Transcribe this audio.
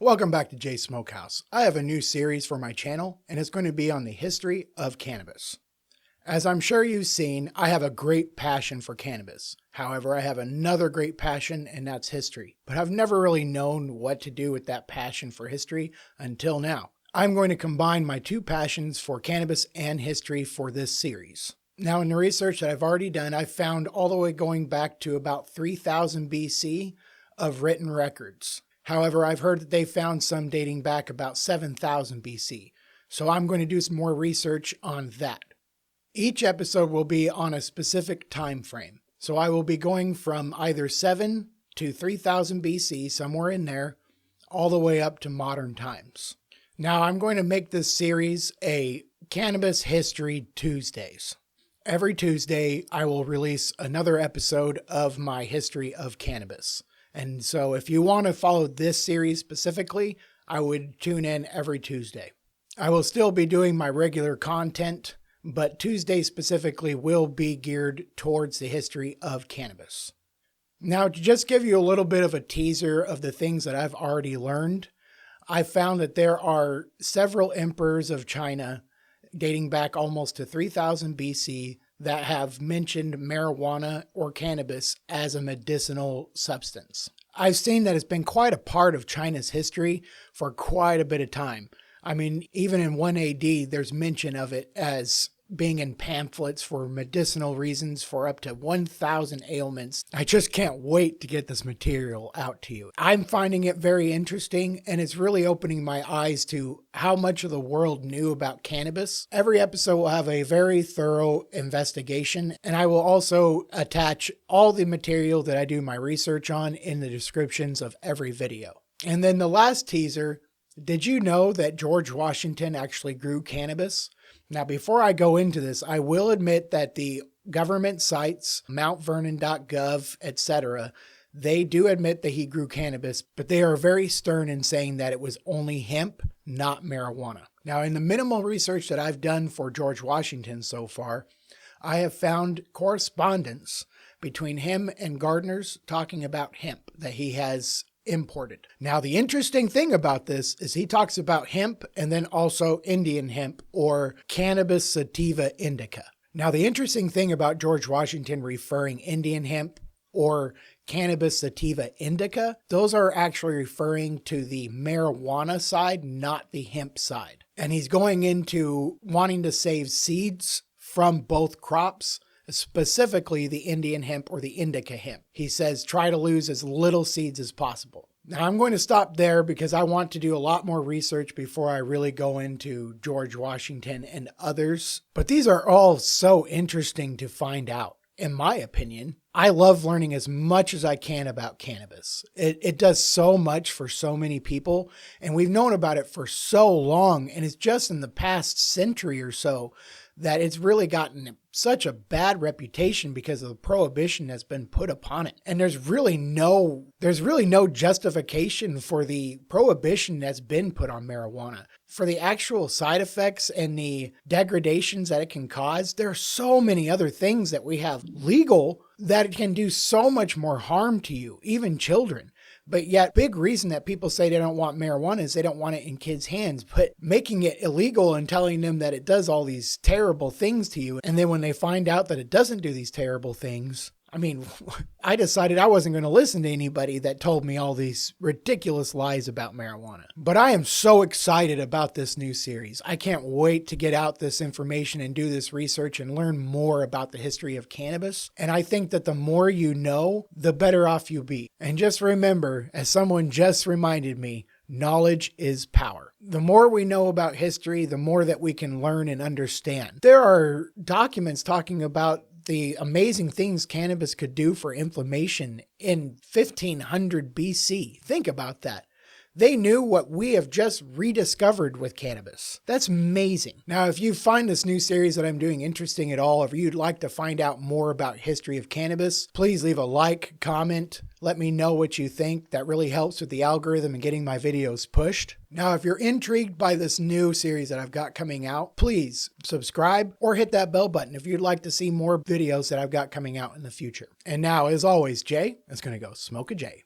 Welcome back to SmokeHouse. I have a new series for my channel, and it's going to be on the history of cannabis. As I'm sure you've seen, I have a great passion for cannabis. However, I have another great passion, and that's history. But I've never really known what to do with that passion for history until now. I'm going to combine my two passions for cannabis and history for this series. Now, in the research that I've already done, I've found all the way going back to about 3000 BC of written records. However, I've heard that they found some dating back about 7000 BC, so I'm going to do some more research on that. Each episode will be on a specific time frame, so I will be going from either 7 to 3000 BC, somewhere in there, all the way up to modern times. Now, I'm going to make this series a Cannabis History Tuesdays. Every Tuesday, I will release another episode of my history of cannabis. And so if you want to follow this series specifically, I would tune in every Tuesday. I will still be doing my regular content, but Tuesday specifically will be geared towards the history of cannabis. Now, to just give you a little bit of a teaser of the things that I've already learned, I found that there are several emperors of China dating back almost to 3000 BC that have mentioned marijuana or cannabis as a medicinal substance. I've seen that it's been quite a part of China's history for quite a bit of time. I mean, even in 1 AD, there's mention of it as being in pamphlets for medicinal reasons for up to 1,000 ailments. I just can't wait to get this material out to you. I'm finding it very interesting, and it's really opening my eyes to how much of the world knew about cannabis. Every episode will have a very thorough investigation, and I will also attach all the material that I do my research on in the descriptions of every video. And then the last teaser, did you know that George Washington actually grew cannabis? Now, before I go into this, I will admit that the government sites, mountvernon.gov, etc., they do admit that he grew cannabis, but they are very stern in saying that it was only hemp, not marijuana. Now, in the minimal research that I've done for George Washington so far, I have found correspondence between him and gardeners talking about hemp that he has imported. Now, the interesting thing about this is he talks about hemp and then also Indian hemp or Cannabis sativa indica. Now, the interesting thing about George Washington referring Indian hemp or Cannabis sativa indica, those are actually referring to the marijuana side, not the hemp side. And he's going into wanting to save seeds from both crops, specifically the Indian hemp or the indica hemp. He says try to lose as little seeds as possible. Now, I'm going to stop there because I want to do a lot more research before I really go into George Washington and others. But these are all so interesting to find out. In my opinion, I love learning as much as I can about cannabis. It does so much for so many people, and we've known about it for so long, and it's just in the past century or so that it's really gotten such a bad reputation because of the prohibition that's been put upon it. And there's really no justification for the prohibition that's been put on marijuana. For the actual side effects and the degradations that it can cause, there are so many other things that we have legal that it can do so much more harm to you, even children. But yet, big reason that people say they don't want marijuana is they don't want it in kids' hands. But making it illegal and telling them that it does all these terrible things to you, and then when they find out that it doesn't do these terrible things, I mean, I decided I wasn't going to listen to anybody that told me all these ridiculous lies about marijuana. But I am so excited about this new series. I can't wait to get out this information and do this research and learn more about the history of cannabis. And I think that the more you know, the better off you'll be. And just remember, as someone just reminded me, knowledge is power. The more we know about history, the more that we can learn and understand. There are documents talking about the amazing things cannabis could do for inflammation in 1500 BC. Think about that. They knew what we have just rediscovered with cannabis. That's amazing. Now, if you find this new series that I'm doing interesting at all, or you'd like to find out more about history of cannabis, please leave a like, comment, let me know what you think. That really helps with the algorithm and getting my videos pushed. Now, if you're intrigued by this new series that I've got coming out, please subscribe or hit that bell button if you'd like to see more videos that I've got coming out in the future. And now, as always, Jay is going to go smoke a J.